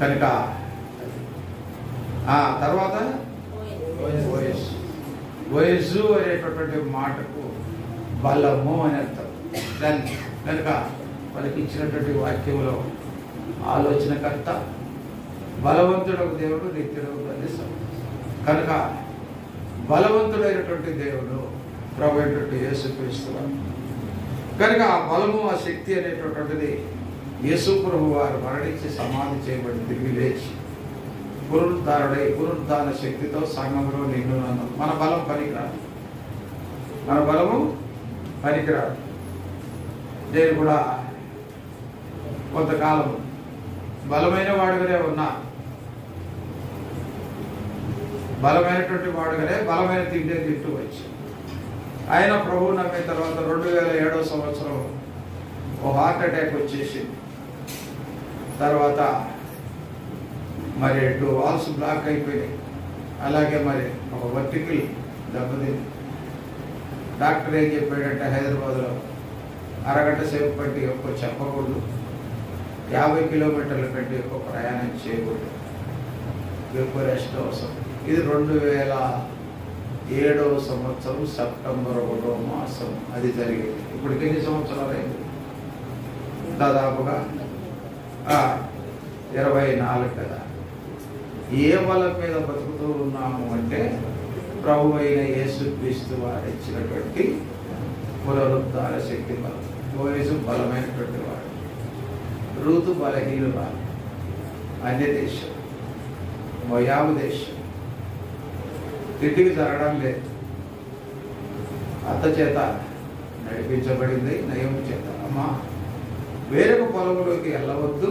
కనుక తర్వాత వయస్సు అనేటటువంటి మాటకు బలము అని అర్థం. దాన్ని కనుక వాళ్ళకి ఇచ్చినటువంటి వాక్యంలో ఆలోచనకర్త, బలవంతుడకు దేవుడు, నిత్యుడకు తండ్రి. కనుక బలవంతుడైనటువంటి దేవుడు ప్రభు అయినటువంటి యేసుక్రీస్తు. కనుక ఆ బలము, ఆ శక్తి అనేటటువంటిది యేసు ప్రభు వారు మరణించి సమాధి చేయబడి తిరిగి లేచి పునరుద్ధాన శక్తితో సంఘంలో నిన్ను నన్ను. మన బలం పనికిరాదు, మన బలము పనికిరాదు. నేను కూడా కొంతకాలం బలమైన వాడుగానే ఉన్నా, బలమైనటువంటి వాడుగానే బలమైన తింటే తింటూ వచ్చి ఆయన ప్రభువు నమ్మిన తర్వాత 2007 సంవత్సరం ఓ హార్ట్ అటాక్ వచ్చేసింది. తర్వాత మరి 2 వాల్స్ బ్లాక్ అయిపోయినాయి. అలాగే మరి ఒక వర్టికల్ దెబ్బతింది. డాక్టర్ ఏం చెప్పాడంటే హైదరాబాద్లో అరగంట సేపు కంటే ఎక్కువ చెప్పకూడదు, 50 కిలోమీటర్ల కంటే ఎక్కువ ప్రయాణం చేయకూడదు, ఎక్కువ రెస్ట్ అవసరం. ఇది 2007 సంవత్సరం సెప్టెంబర్ 1వ మాసం అది జరిగింది. ఇప్పటికి ఎన్ని సంవత్సరాలు అయింది? దాదాపుగా 24 కదా. ఏ బలం మీద బతుకుతూ ఉన్నాము అంటే ప్రభు అయిన యేసుక్రీస్తు వారు ఇచ్చినటువంటి పునరుద్ధార శక్తి బలం. బోయసు బలమైనటువంటి వాడు, రూతు బలహీనురాలు, అన్య దేశం, మోయాబు దేశం, తిండికి జరగడం లేదు, అత్త చేత నడిపించబడింది, నయము చేత అమ్మా వేరొక పొలంలోకి వెళ్ళవద్దు,